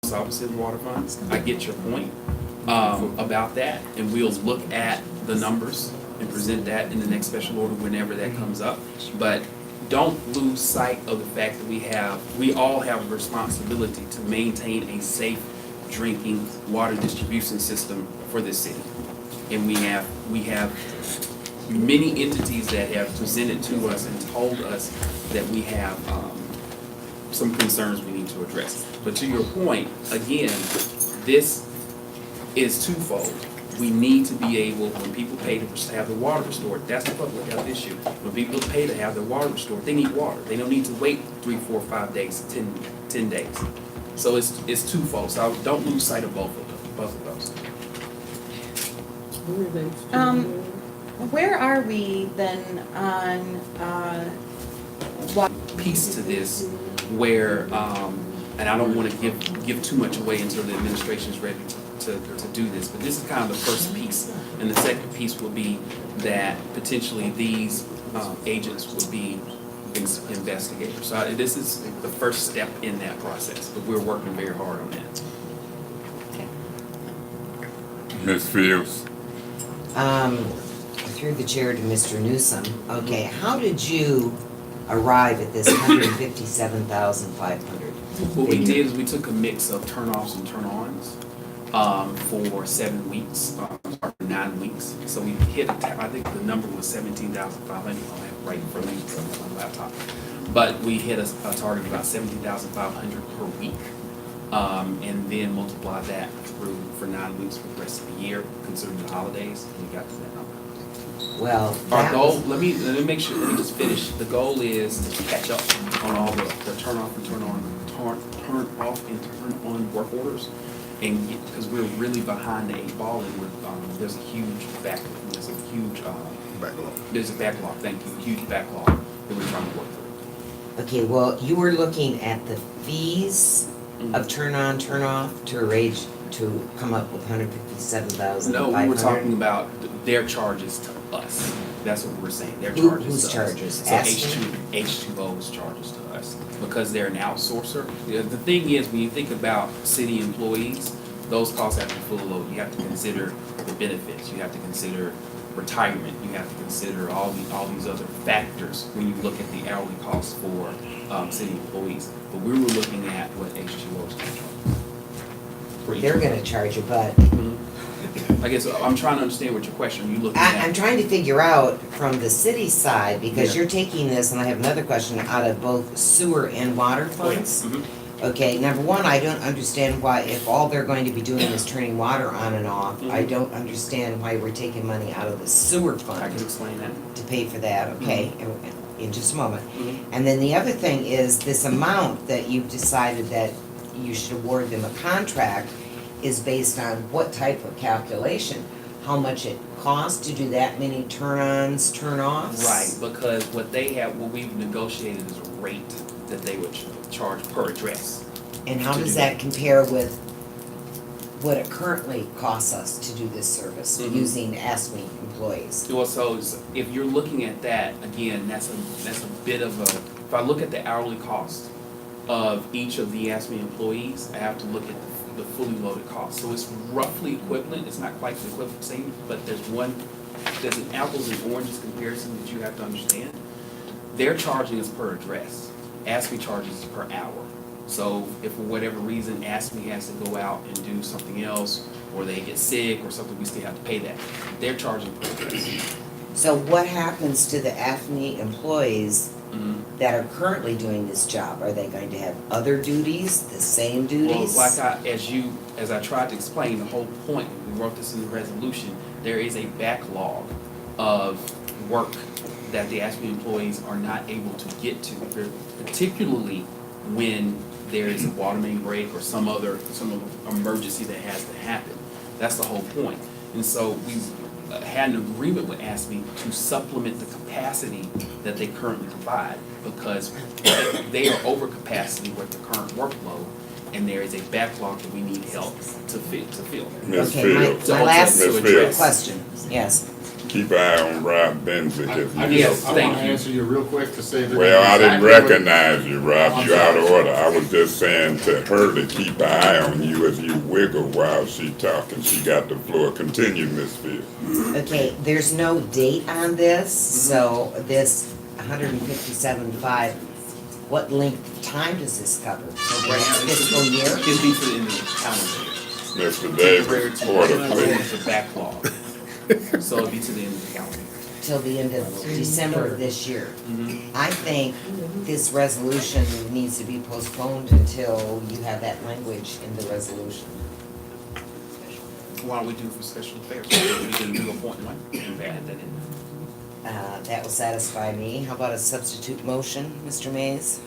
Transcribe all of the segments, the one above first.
solvency of the water funds. I get your point about that, and we'll look at the numbers and present that in the next special order whenever that comes up. But don't lose sight of the fact that we all have a responsibility to maintain a safe drinking water distribution system for this city. And we have many entities that have presented to us and told us that we have some concerns we need to address. But to your point, again, this is twofold. We need to be able, when people pay to have their water restored, that's the public health issue. When people pay to have their water restored, they need water. They don't need to wait 3, 4, 5 days, 10 days. So it's twofold. So don't lose sight of both of those. Where are we then on what Piece to this where, and I don't want to give too much away until the administration is ready to do this, but this is kind of the first piece. And the second piece will be that potentially these agents would be investigators. So this is the first step in that process, but we're working very hard on that. Ms. Fields. Through the chair to Mr. Newsom. Okay, how did you arrive at this 157,500? What we did is we took a mix of turn-offs and turn-ons for 7 weeks, or 9 weeks. So we hit, I think the number was 17,500. I'll have it right in front of me on my laptop. But we hit a target of about 17,500 per week. And then multiply that through for 9 weeks for the rest of the year, considering the holidays, and we got to that number. Well, Our goal, let me make sure, let me just finish. The goal is to catch up on all the turn off and turn on work orders. And because we're really behind the 8 ball, and there's a huge backlog, thank you, huge backlog that we're trying to work through. okay, well, you were looking at the fees of turn on, turn off to come up with 157,500? No, we were talking about their charges to us. That's what we're saying, their charges Whose to charges? us. So H2O's charges to us, because they're an outsourcer. The thing is, when you think about city employees, those costs have to be fully loaded. You have to consider the benefits, you have to consider retirement, you have to consider all these other factors when you look at the hourly costs for city employees. But we were looking at what H2O's going to charge. They're gonna charge you, but I guess I'm trying to understand what your question, are you looking at? I'm trying to figure out from the city side, because Yeah. you're taking this, and I have another question, out of both sewer and water funds. Mhm. Okay, number one, I don't understand why, if all they're going to be doing is turning water on and off, I don't understand why we're taking money out of the sewer I fund can explain that. to pay for that, okay, in just a moment. Mhm. And then the other thing is, this amount that you've decided that you should award them a contract is based on what type of calculation? How much it costs to do that many turn-ons, turn-offs? Right, because what we've negotiated is a rate that they would charge per address. And how to does do that compare with what it currently costs us to do this service, using ASME employees? Well, so if you're looking at that, again, that's a bit of a, if I look at the hourly cost of each of the ASME employees, I have to look at the fully loaded cost. So it's roughly equivalent, it's not quite the equivalent same, but there's an apples and oranges comparison that you have to understand. They're charging us per address. ASME charges us per hour. So if for whatever reason ASME has to go out and do something else, or they get sick or something, we still have to pay that. They're charging per address. So what happens to the AFME employees that are currently doing this job? Are they going to have other duties, the same duties? Well, as I tried to explain, the whole point, we wrote this in the resolution, there is a backlog of work that the ASME employees are not able to get to, particularly when there is a water main break or some emergency that has to happen. That's the whole point. And so we had an agreement with ASME to supplement the capacity that they currently provide, because they are over capacity with the current workload, and there is a backlog that we need help to fill. Ms. Okay, Fields. my last Ms. Fields. question, yes. keep an eye on Rob Benzick if I you. Yes, just, I thank wanna you. answer you real quick to say that. Well, I didn't exactly what- recognize you, Rob. You out of order. I was just saying to her to keep an eye on you as you wiggle while she talking. She got the floor. Continue, Ms. Fields. Okay, there's no date on this, so this 157.5, what length of time does this cover? So the next fiscal year? It can be for the end of the calendar year. Mr. Prior Davis, to order, the please. the backlog. So it'll be to the end of the calendar year. Till the end of December of this year. Mhm. I think this resolution needs to be postponed until you have that language in the resolution. Why don't we do for special affairs? We can do a point one and add that in. That will satisfy me. How about a substitute motion, Mr. Mays?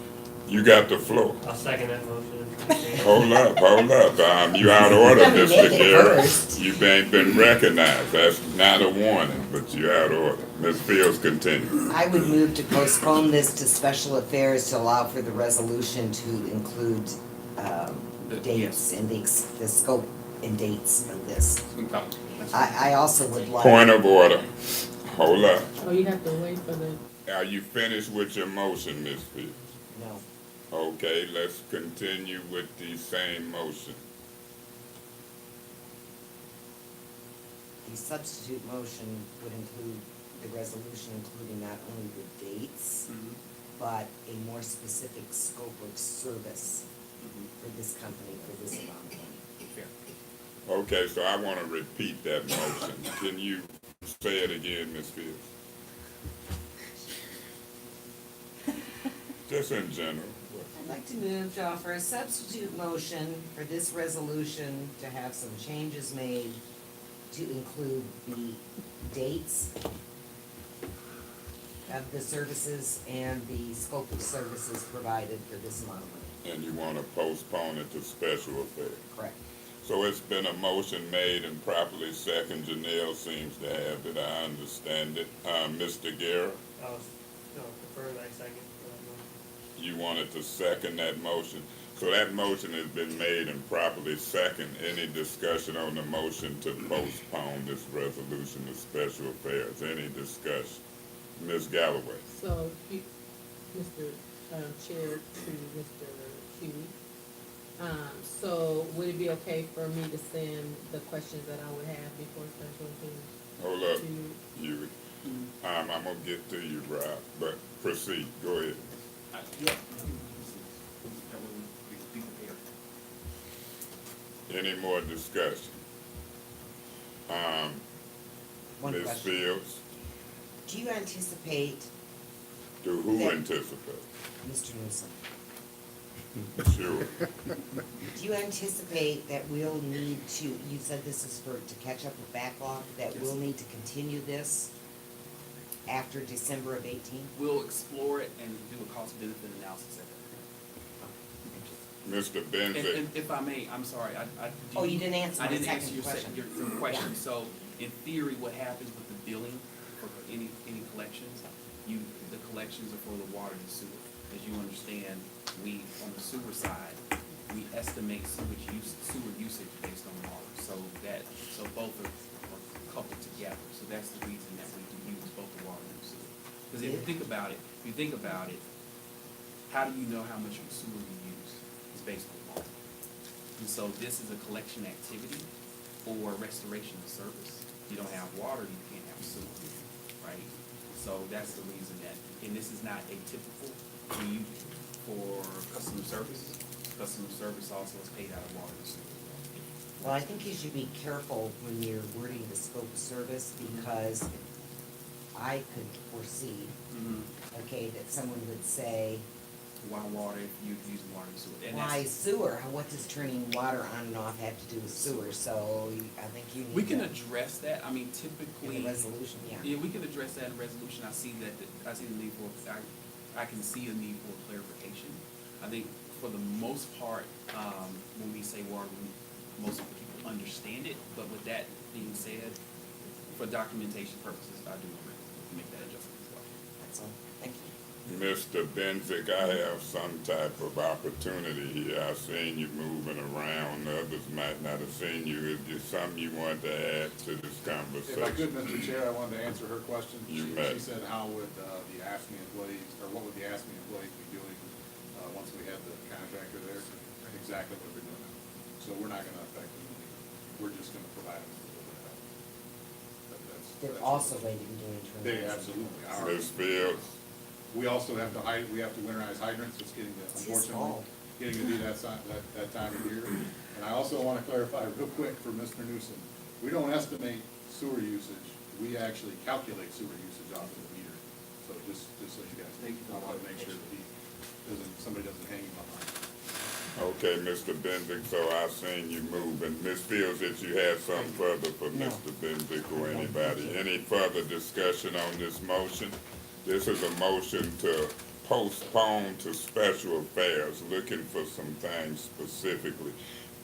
You got the floor. I'll second that motion. Hold up. You out of order, Let me Mr. make it Garrett. first. You ain't been recognized. That's not a warning, but you out of order. Ms. Fields, continue. I would move to postpone this to special affairs to allow for the resolution to include dates and the scope and dates of this. I also would like. Point of order. Hold up. Oh, you have to wait for the, Are you finished with your motion, Ms. Fields? No. Okay, let's continue with the same motion. The substitute motion would include the resolution including not only the dates, Mhm. but a more specific scope of service Mhm. for this company for this amount of money. Fair. Okay, so I want to repeat that motion. Can you say it again, Ms. Fields? Just in general. I'd like to move to offer a substitute motion for this resolution to have some changes made to include the dates of the services and the scope of services provided for this amount of money. And you want to postpone it to special affairs. Correct. So it's been a motion made and properly second. Janelle seems to have it. I understand it. Mr. Guerra, I'll, prefer that second. you wanted to second that motion. So that motion has been made and properly second. Any discussion on the motion to postpone this resolution to special affairs? Any discussion? Ms. Galloway? so, Mr. Chair to Mr. Huey. So would it be okay for me to send the questions that I would have before special affairs Hold up, to? you. I'm gonna get to you, Rob, but proceed. Go ahead. That way we be prepared. Any more discussion? One Ms. question. Fields, Do you anticipate, do who That- anticipate? Mr. Newsom, Sure. do you anticipate that we'll need to, you said this is to catch up with backlog, that we'll need to continue this after December of 18? We'll explore it and do a cost benefit analysis at that. Mr. Benzick, And if I may, I'm sorry, Oh, you didn't answer I my didn't answer second your question. your question. Yeah. So in theory, what happens with the billing for any collections, the collections are for the water and sewer. As you understand, we, on the sewer side, we estimate sewer usage based on water. So both are coupled together. So that's the reason that we use both the water and the sewer. Because if you think about it, how do you know how much of the sewer you use? It's based on water. And so this is a collection activity or restoration of service. If you don't have water, you can't have sewer, right? So that's the reason that, and this is not atypical for customer service. Customer service also is paid out of water and sewer. Well, I think you should be careful when you're wording the scope of service, because I could foresee, okay, that someone would say, Why water if you're using water and sewer? And why that's, sewer? What does turning water on and off have to do with sewer? So I think you need we can to, address that. I mean, in typically. the resolution, yeah. Yeah, we can address that in resolution. I see the need for, I can see a need for clarification. I think for the most part, when we say water, most people understand it, but with that being said, for documentation purposes, I do agree to make that adjustment as well. That's all. Thank you. Mr. Benzick, I have some type of opportunity here. I've seen you moving around. The other others might not have seen you. Is there something you want to add to this If I conversation? could, Mr. Chair, I wanted to answer her question. You may. She said, how would the ASME employees, or what would the ASME employees be doing once we have the contractor there? Exactly what they're doing now. So we're not gonna affect them. We're just gonna provide them with a little bit of help. They're That's- also waiting to enter. They absolutely are. Ms. Fields? We also have to winterize hydrants. It's getting to, It's his unfortunately, fault. getting to be that time of year. And I also want to clarify real quick for Mr. Newsom, we don't estimate sewer usage. We actually calculate sewer usage off of the meter. So just so you guys, I want to make sure that somebody doesn't hang him up on it. Okay, Mr. Benzick, so I've seen you move. And Ms. Fields, if you have something further for No. Mr. Benzick or anybody, any further discussion on this motion? This is a motion to postpone to special affairs, looking for some things specifically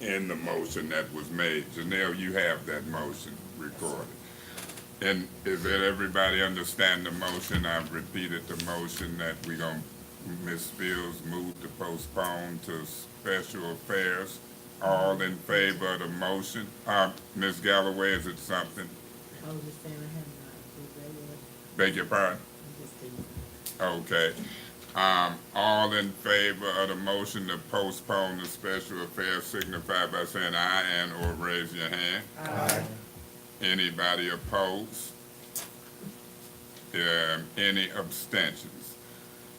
in the motion that was made. Janelle, you have that motion recorded. And is that everybody understand the motion? I've repeated the motion that we're gonna, Ms. Fields moved to postpone to special affairs. All in favor of the motion? Ms. Galloway, is it something? I was just saying I have not, that yet. Beg your pardon? I'm just saying. Okay. All in favor of the motion to postpone the special affairs signify by saying aye and or raise your hand. Aye. Anybody opposed? Any abstentions?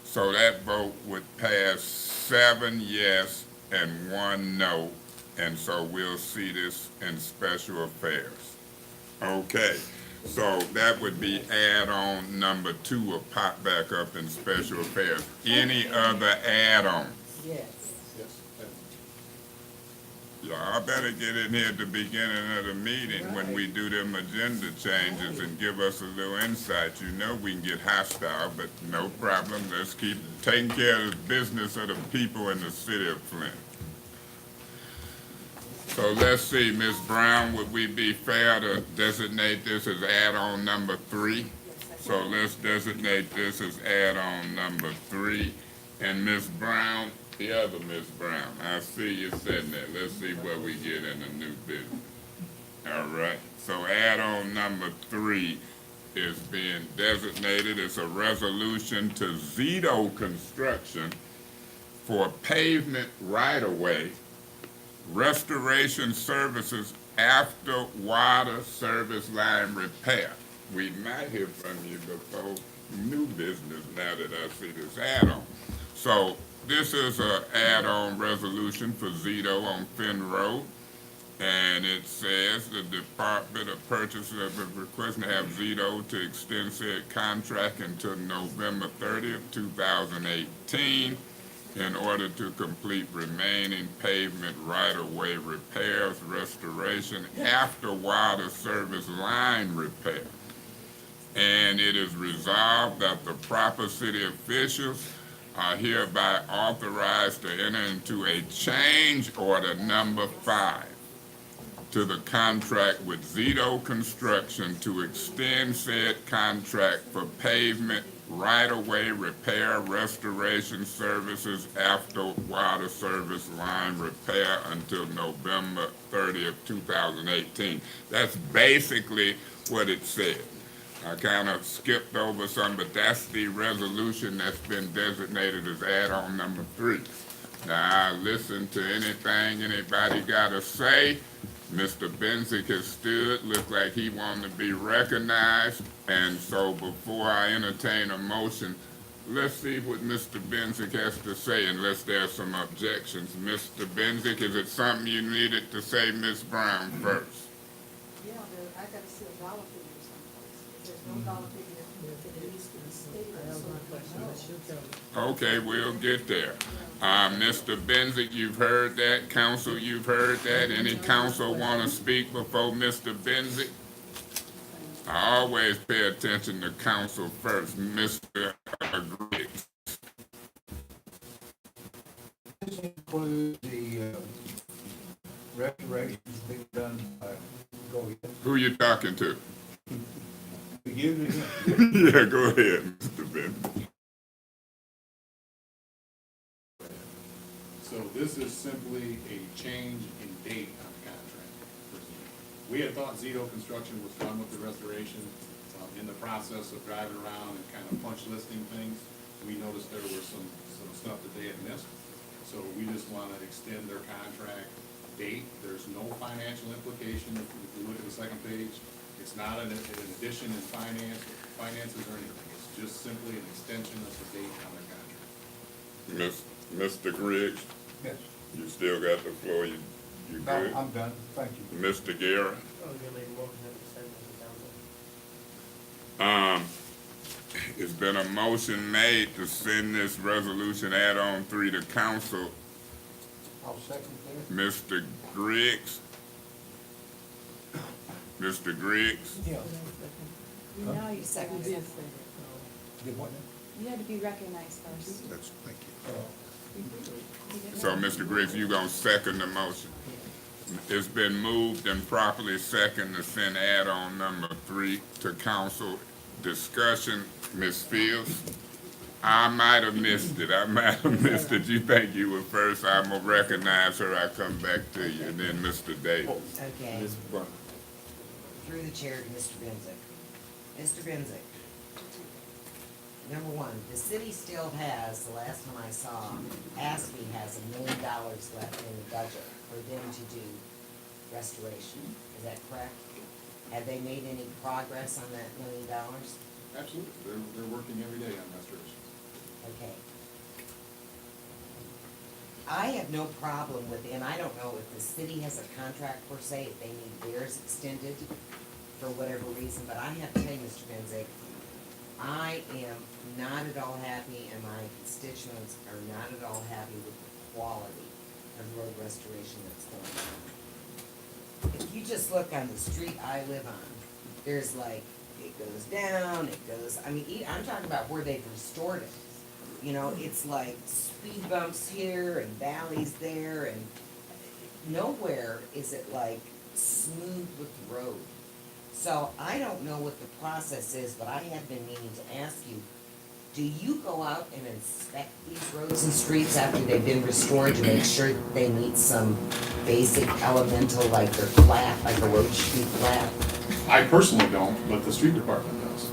So that vote would pass 7 yes and 1 no, and so we'll see this in special affairs. Okay, so that would be add-on number 2 will pop back up in special affairs. Any other add-ons? Yes. Yes. Y'all better get in here at the beginning of the meeting when we do them agenda changes and give us a little insight. You know we can get hostile, but no problem. Let's keep taking care of the business of the people in the city of Flint. So let's see, Ms. Brown, would we be fair to designate this as add-on number 3? So let's designate this as add-on number 3. And Ms. Brown, the other Ms. Brown, I see you sitting there. Let's see where we get in the new business. All right, so add-on number 3 is being designated as a resolution to Zito Construction for pavement right-of-way restoration services after water service line repair. We might hear from you before new business now that I see this add-on. So this is an add-on resolution for Zito on Finn Road. And it says the Department of Purchase is requesting to have Zito to extend said contract until November 30th, 2018 in order to complete remaining pavement right-of-way repairs, restoration after water service line repair. And it is resolved that the proper city officials are hereby authorized to enter into a change order number 5 to the contract with Zito Construction to extend said contract for pavement right-of-way repair restoration services after water service line repair until November 30th, 2018. That's basically what it said. I kind of skipped over some, but that's the resolution that's been designated as add-on number 3. Now, I listen to anything anybody got to say. Mr. Benzick has stood, looked like he wanted to be recognized, and so before I entertain a motion, let's see what Mr. Benzick has to say unless there's some objections. Mr. Benzick, is it something you needed to say, Ms. Brown, first? Yeah, I gotta see a dollar figure someplace. If there's no dollar figure, it needs to be stated. That was so my we question, know. but she'll tell me. Okay, we'll get there. Mr. Benzick, you've heard that. Council, you've heard that. Any council want to speak before Mr. Benzick? I always pay attention to council first. Mr. Griggs. This includes the restorations being done by, go ahead. Who you talking to? You, Yeah, go ahead, Mr. Benzick. So this is simply a change in date on We had thought Zito Construction was done with the restoration. In the process of driving around and kind of punch listing things, we noticed there was some stuff that they had missed. So we just want to extend their contract date. There's no financial implication. If you look at the second page, it's not an addition in finances or anything. It's just simply an extension of the date on their contract. Mr. Griggs, Yes. you still got the floor, you good? No, I'm done, thank you. Mr. Guerra? I was gonna make a motion that we send it to council. It's been a motion made to send this resolution add-on 3 to council. I'll second that. Mr. Griggs? Mr. Griggs? Yeah. Now you second. You did say that, Did what? You had to be recognized first. That's, thank you. So, Mr. Griggs, you gonna second the motion? It's been moved and properly second to send add-on number 3 to council. Discussion, Ms. Fields? I might have missed it. You think you were first. I'm gonna recognize her. I come back to you. And then Mr. Davis. Okay, Ms. Brown. through the chair to Mr. Benzick. Mr. Benzick, number one, the city still has, the last time I saw, ASBE has $1 million left in the budget for them to do restoration. Is that correct? Have they made any progress on that $1 million? Absolutely. They're working every day on restoration. Okay. I have no problem with, and I don't know if the city has a contract per se, if they need theirs extended for whatever reason, but I have to tell you, Mr. Benzick, I am not at all happy, and my constituents are not at all happy with the quality of road restoration that's going on. If you just look on the street I live on, there's like, it goes down, it goes, I mean, I'm talking about where they've restored it. You know, it's like speed bumps here and valleys there, and nowhere is it like smooth with the road. So I don't know what the process is, but I have been meaning to ask you, do you go out and inspect these roads and streets after they've been restored to make sure that they meet some basic elemental, like they're flat, like a road should be flat? I personally don't, but the street department does.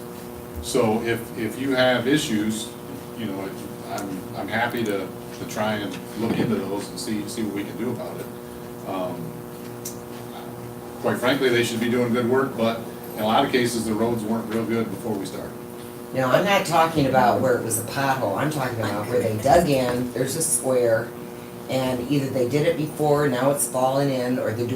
So if you have issues, you know, I'm happy to try and look into those and see what we can do about it. Quite frankly, they should be doing good work, but in a lot of cases, the roads weren't real good before we started. No, I'm not talking about where it was a pothole, I'm talking about where they dug in, there's a square, and either they did it before, now it's fallen in, or they're doing